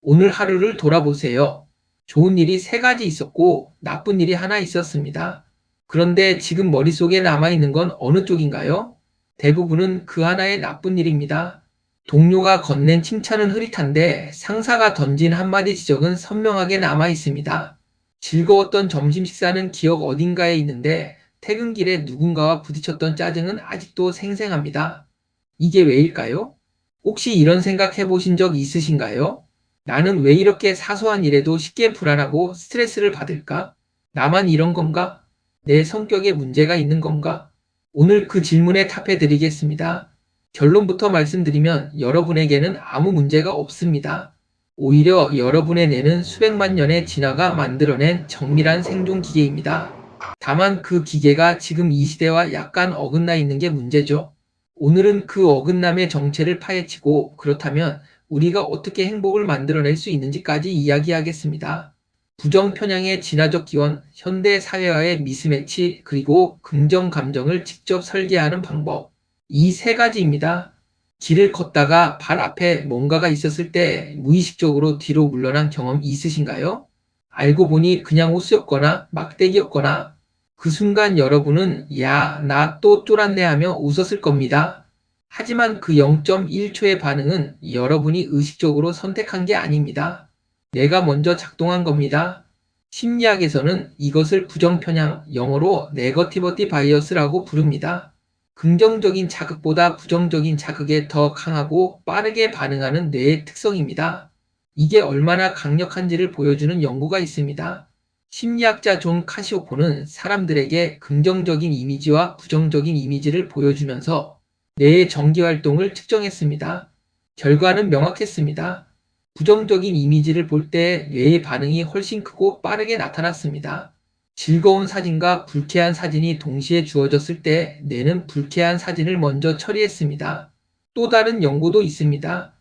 오늘 하루를 돌아보세요. 좋은 일이 세 가지 있었고 나쁜 일이 하나 있었습니다. 그런데 지금 머릿속에 남아있는 건 어느 쪽인가요? 대부분은 그 하나의 나쁜 일입니다. 동료가 건넨 칭찬은 흐릿한데 상사가 던진 한마디 지적은 선명하게 남아있습니다. 즐거웠던 점심 식사는 기억 어딘가에 있는데 퇴근길에 누군가와 부딪혔던 짜증은 아직도 생생합니다. 이게 왜일까요? 혹시 이런 생각 해보신 적 있으신가요? 나는 왜 이렇게 사소한 일에도 쉽게 불안하고 스트레스를 받을까? 나만 이런 건가? 내 성격에 문제가 있는 건가? 오늘 그 질문에 답해드리겠습니다. 결론부터 말씀드리면 여러분에게는 아무 문제가 없습니다. 오히려 여러분의 뇌는 수백만 년의 진화가 만들어낸 정밀한 생존 기계입니다. 다만 그 기계가 지금 이 시대와 약간 어긋나 있는 게 문제죠. 오늘은 그 어긋남의 정체를 파헤치고 그렇다면 우리가 어떻게 행복을 만들어낼 수 있는지까지 이야기하겠습니다. 부정 편향의 진화적 기원, 현대 사회와의 미스매치, 그리고 긍정 감정을 직접 설계하는 방법. 이 세 가지입니다. 길을 걷다가 발 앞에 뭔가가 있었을 때 무의식적으로 뒤로 물러난 경험 있으신가요? 알고 보니 그냥 호수였거나 막대기였거나 그 순간 여러분은 야, 나 또 쫄았네 하며 웃었을 겁니다. 하지만 그 0.1초의 반응은 여러분이 의식적으로 선택한 게 아닙니다. 내가 먼저 작동한 겁니다. 심리학에서는 이것을 부정편향, 영어로 네거티버티 바이어스라고 부릅니다. 긍정적인 자극보다 부정적인 자극에 더 강하고 빠르게 반응하는 뇌의 특성입니다. 이게 얼마나 강력한지를 보여주는 연구가 있습니다. 심리학자 존 카시오포는 사람들에게 긍정적인 이미지와 부정적인 이미지를 보여주면서 뇌의 전기활동을 측정했습니다. 결과는 명확했습니다. 부정적인 이미지를 볼 때 뇌의 반응이 훨씬 크고 빠르게 나타났습니다. 즐거운 사진과 불쾌한 사진이 동시에 주어졌을 때 뇌는 불쾌한 사진을 먼저 처리했습니다. 또 다른 연구도 있습니다.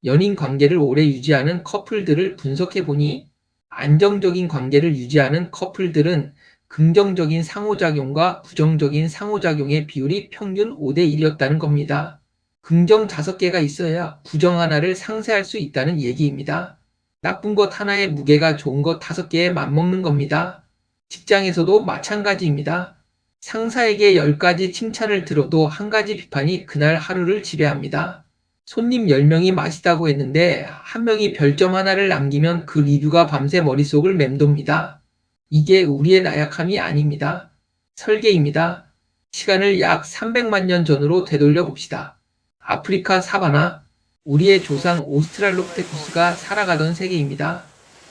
연인 관계를 오래 유지하는 커플들을 분석해보니 안정적인 관계를 유지하는 커플들은 긍정적인 상호작용과 부정적인 상호작용의 비율이 평균 5대 1이었다는 겁니다. 긍정 5개가 있어야 부정 하나를 상쇄할 수 있다는 얘기입니다. 나쁜 것 하나에 무게가 좋은 것 5개에 맞먹는 겁니다. 직장에서도 마찬가지입니다. 상사에게 10가지 칭찬을 들어도 한 가지 비판이 그날 하루를 지배합니다. 손님 10명이 맛있다고 했는데 한 명이 별점 하나를 남기면 그 리뷰가 밤새 머릿속을 맴돕니다. 이게 우리의 나약함이 아닙니다. 설계입니다. 시간을 약 300만 년 전으로 되돌려 봅시다. 아프리카 사바나, 우리의 조상 오스트랄로피테쿠스가 살아가던 세계입니다.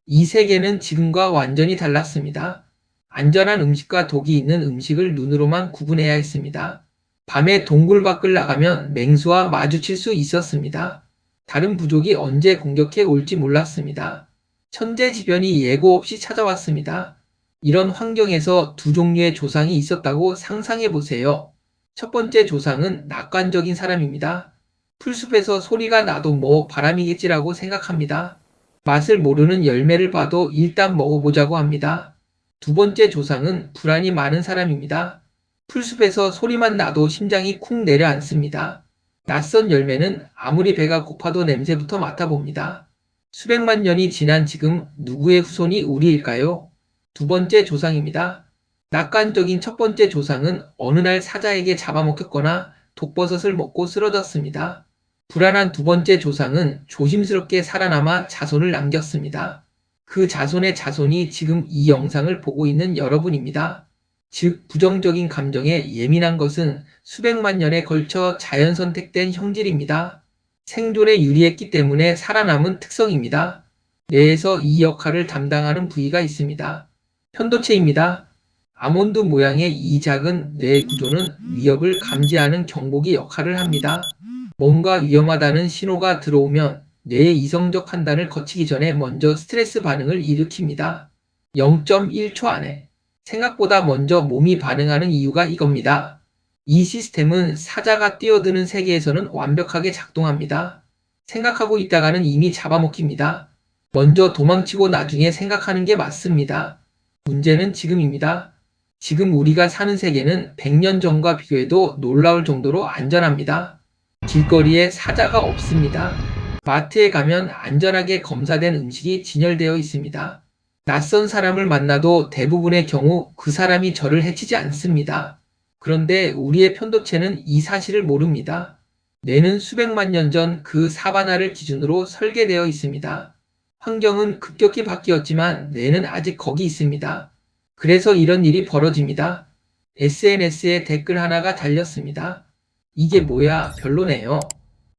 이 세계는 지금과 완전히 달랐습니다. 안전한 음식과 독이 있는 음식을 눈으로만 구분해야 했습니다. 밤에 동굴 밖을 나가면 맹수와 마주칠 수 있었습니다. 다른 부족이 언제 공격해 올지 몰랐습니다. 천재지변이 예고 없이 찾아왔습니다. 이런 환경에서 두 종류의 조상이 있었다고 상상해 보세요. 첫 번째 조상은 낙관적인 사람입니다. 풀숲에서 소리가 나도 뭐 바람이겠지라고 생각합니다. 맛을 모르는 열매를 봐도 일단 먹어보자고 합니다. 두 번째 조상은 불안이 많은 사람입니다. 풀숲에서 소리만 나도 심장이 쿵 내려앉습니다. 낯선 열매는 아무리 배가 고파도 냄새부터 맡아봅니다. 수백만 년이 지난 지금 누구의 후손이 우리일까요? 두 번째 조상입니다. 낙관적인 첫 번째 조상은 어느 날 사자에게 잡아먹혔거나 독버섯을 먹고 쓰러졌습니다. 불안한 두 번째 조상은 조심스럽게 살아남아 자손을 남겼습니다. 그 자손의 자손이 지금 이 영상을 보고 있는 여러분입니다. 즉, 부정적인 감정에 예민한 것은 수백만 년에 걸쳐 자연 선택된 형질입니다. 생존에 유리했기 때문에 살아남은 특성입니다. 뇌에서 이 역할을 담당하는 부위가 있습니다. 편도체입니다. 아몬드 모양의 이 작은 뇌 구조는 위협을 감지하는 경보기 역할을 합니다. 뭔가 위험하다는 신호가 들어오면 뇌의 이성적 판단을 거치기 전에 먼저 스트레스 반응을 일으킵니다. 0.1초 안에. 생각보다 먼저 몸이 반응하는 이유가 이겁니다. 이 시스템은 사자가 뛰어드는 세계에서는 완벽하게 작동합니다. 생각하고 있다가는 이미 잡아먹힙니다. 먼저 도망치고 나중에 생각하는 게 맞습니다. 문제는 지금입니다. 지금 우리가 사는 세계는 100년 전과 비교해도 놀라울 정도로 안전합니다. 길거리에 사자가 없습니다. 마트에 가면 안전하게 검사된 음식이 진열되어 있습니다. 낯선 사람을 만나도 대부분의 경우 그 사람이 저를 해치지 않습니다. 그런데 우리의 편도체는 이 사실을 모릅니다. 뇌는 수백만 년 전 그 사바나를 기준으로 설계되어 있습니다. 환경은 급격히 바뀌었지만 뇌는 아직 거기 있습니다. 그래서 이런 일이 벌어집니다. SNS에 댓글 하나가 달렸습니다. 이게 뭐야? 별로네요.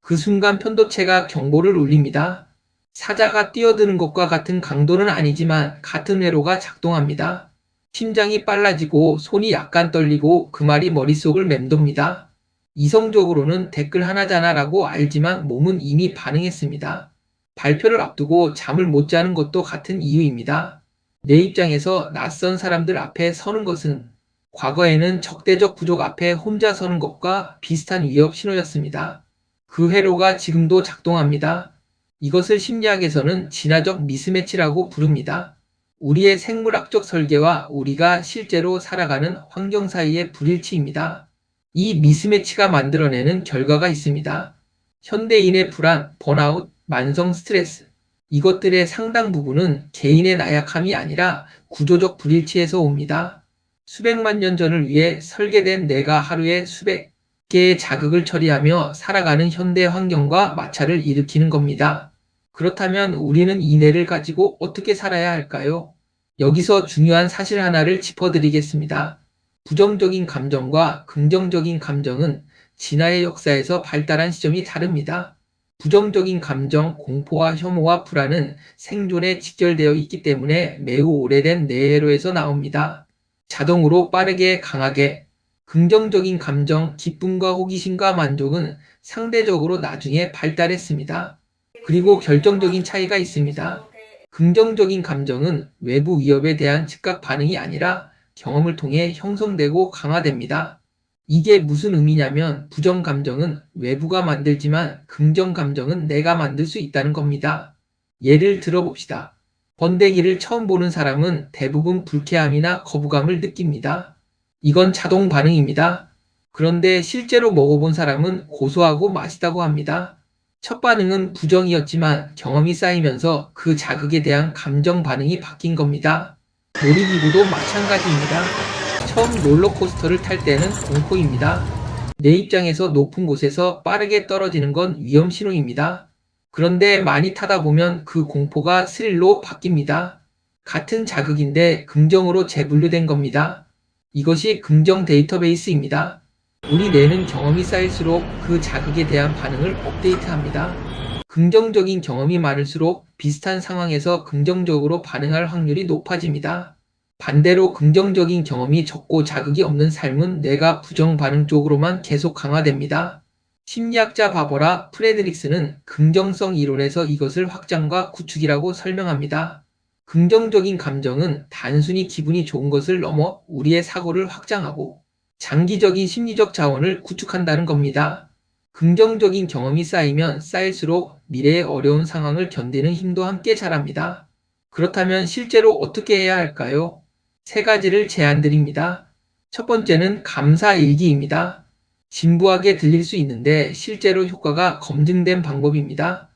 그 순간 편도체가 경보를 울립니다. 사자가 뛰어드는 것과 같은 강도는 아니지만 같은 회로가 작동합니다. 심장이 빨라지고 손이 약간 떨리고 그 말이 머릿속을 맴돕니다. 이성적으로는 댓글 하나잖아 라고 알지만 몸은 이미 반응했습니다. 발표를 앞두고 잠을 못 자는 것도 같은 이유입니다. 내 입장에서 낯선 사람들 앞에 서는 것은 과거에는 적대적 부족 앞에 혼자 서는 것과 비슷한 위협 신호였습니다. 그 회로가 지금도 작동합니다. 이것을 심리학에서는 진화적 미스매치라고 부릅니다. 우리의 생물학적 설계와 우리가 실제로 살아가는 환경 사이의 불일치입니다. 이 미스매치가 만들어내는 결과가 있습니다. 현대인의 불안, 번아웃, 만성 스트레스, 이것들의 상당 부분은 개인의 나약함이 아니라 구조적 불일치에서 옵니다. 수백만 년 전을 위해 설계된 뇌가 하루에 수백 개의 자극을 처리하며 살아가는 현대 환경과 마찰을 일으키는 겁니다. 그렇다면 우리는 이 뇌를 가지고 어떻게 살아야 할까요? 여기서 중요한 사실 하나를 짚어드리겠습니다. 부정적인 감정과 긍정적인 감정은 진화의 역사에서 발달한 시점이 다릅니다. 부정적인 감정, 공포와 혐오와 불안은 생존에 직결되어 있기 때문에 매우 오래된 뇌회로에서 나옵니다. 자동으로 빠르게 강하게, 긍정적인 감정, 기쁨과 호기심과 만족은 상대적으로 나중에 발달했습니다. 그리고 결정적인 차이가 있습니다. 긍정적인 감정은 외부 위협에 대한 즉각 반응이 아니라 경험을 통해 형성되고 강화됩니다. 이게 무슨 의미냐면 부정 감정은 외부가 만들지만 긍정 감정은 내가 만들 수 있다는 겁니다. 예를 들어봅시다. 번데기를 처음 보는 사람은 대부분 불쾌함이나 거부감을 느낍니다. 이건 자동 반응입니다. 그런데 실제로 먹어본 사람은 고소하고 맛있다고 합니다. 첫 반응은 부정이었지만 경험이 쌓이면서 그 자극에 대한 감정 반응이 바뀐 겁니다. 놀이기구도 마찬가지입니다. 처음 롤러코스터를 탈 때는 공포입니다. 내 입장에서 높은 곳에서 빠르게 떨어지는 건 위험 신호입니다. 그런데 많이 타다 보면 그 공포가 스릴로 바뀝니다. 같은 자극인데 긍정으로 재분류된 겁니다. 이것이 긍정 데이터베이스입니다. 우리 뇌는 경험이 쌓일수록 그 자극에 대한 반응을 업데이트합니다. 긍정적인 경험이 많을수록 비슷한 상황에서 긍정적으로 반응할 확률이 높아집니다. 반대로 긍정적인 경험이 적고 자극이 없는 삶은 뇌가 부정 반응 쪽으로만 계속 강화됩니다. 심리학자 바버라 프레드릭스는 긍정성 이론에서 이것을 확장과 구축이라고 설명합니다. 긍정적인 감정은 단순히 기분이 좋은 것을 넘어 우리의 사고를 확장하고 장기적인 심리적 자원을 구축한다는 겁니다. 긍정적인 경험이 쌓이면 쌓일수록 미래의 어려운 상황을 견디는 힘도 함께 자랍니다. 그렇다면 실제로 어떻게 해야 할까요? 세 가지를 제안드립니다. 첫 번째는 감사일기입니다. 진부하게 들릴 수 있는데 실제로 효과가 검증된 방법입니다.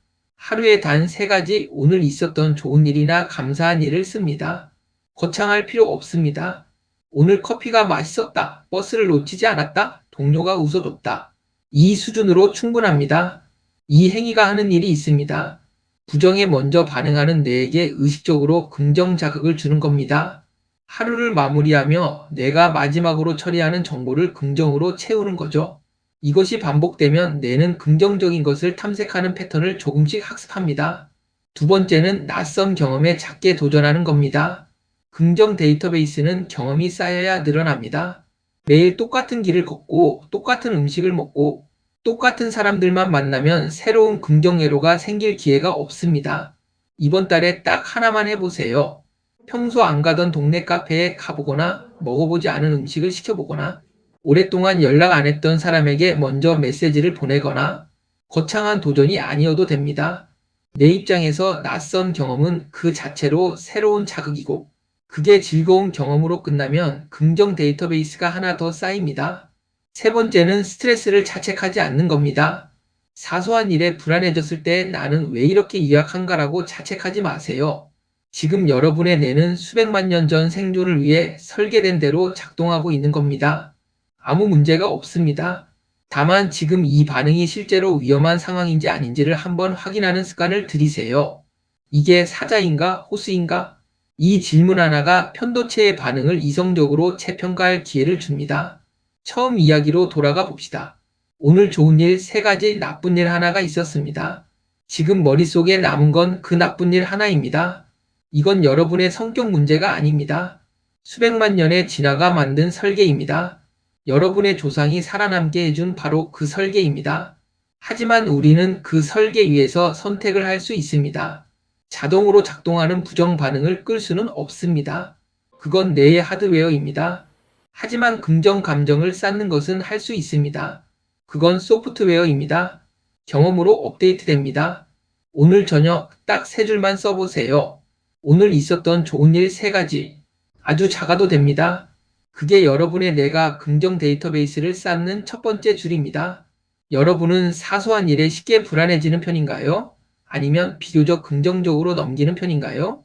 하루에 단 3가지 오늘 있었던 좋은 일이나 감사한 일을 씁니다. 거창할 필요 없습니다. 오늘 커피가 맛있었다. 버스를 놓치지 않았다. 동료가 웃어줬다. 이 수준으로 충분합니다. 이 행위가 하는 일이 있습니다. 부정에 먼저 반응하는 뇌에게 의식적으로 긍정 자극을 주는 겁니다. 하루를 마무리하며 뇌가 마지막으로 처리하는 정보를 긍정으로 채우는 거죠. 이것이 반복되면 뇌는 긍정적인 것을 탐색하는 패턴을 조금씩 학습합니다. 두 번째는 낯선 경험에 작게 도전하는 겁니다. 긍정 데이터베이스는 경험이 쌓여야 늘어납니다. 매일 똑같은 길을 걷고 똑같은 음식을 먹고 똑같은 사람들만 만나면 새로운 긍정 회로가 생길 기회가 없습니다. 이번 달에 딱 하나만 해보세요. 평소 안 가던 동네 카페에 가보거나 먹어보지 않은 음식을 시켜보거나 오랫동안 연락 안 했던 사람에게 먼저 메시지를 보내거나 거창한 도전이 아니어도 됩니다. 내 입장에서 낯선 경험은 그 자체로 새로운 자극이고 그게 즐거운 경험으로 끝나면 긍정 데이터베이스가 하나 더 쌓입니다. 세 번째는 스트레스를 자책하지 않는 겁니다. 사소한 일에 불안해졌을 때 나는 왜 이렇게 유약한가라고 자책하지 마세요. 지금 여러분의 뇌는 수백만 년 전 생존을 위해 설계된 대로 작동하고 있는 겁니다. 아무 문제가 없습니다. 다만 지금 이 반응이 실제로 위험한 상황인지 아닌지를 한번 확인하는 습관을 들이세요. 이게 사자인가 호수인가? 이 질문 하나가 편도체의 반응을 이성적으로 재평가할 기회를 줍니다. 처음 이야기로 돌아가 봅시다. 오늘 좋은 일 3가지, 나쁜 일 하나가 있었습니다. 지금 머릿속에 남은 건 그 나쁜 일 하나입니다. 이건 여러분의 성격 문제가 아닙니다. 수백만 년의 진화가 만든 설계입니다. 여러분의 조상이 살아남게 해준 바로 그 설계입니다. 하지만 우리는 그 설계 위에서 선택을 할 수 있습니다. 자동으로 작동하는 부정 반응을 끌 수는 없습니다. 그건 뇌의 하드웨어입니다. 하지만 긍정 감정을 쌓는 것은 할 수 있습니다. 그건 소프트웨어입니다. 경험으로 업데이트됩니다. 오늘 저녁 딱 3줄만 써보세요. 오늘 있었던 좋은 일 3가지. 아주 작아도 됩니다. 그게 여러분의 뇌가 긍정 데이터베이스를 쌓는 첫 번째 줄입니다. 여러분은 사소한 일에 쉽게 불안해지는 편인가요? 아니면 비교적 긍정적으로 넘기는 편인가요?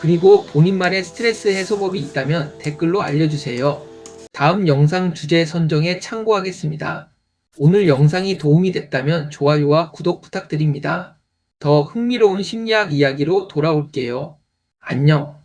그리고 본인만의 스트레스 해소법이 있다면 댓글로 알려주세요. 다음 영상 주제 선정에 참고하겠습니다. 오늘 영상이 도움이 됐다면 좋아요와 구독 부탁드립니다. 더 흥미로운 심리학 이야기로 돌아올게요. 안녕.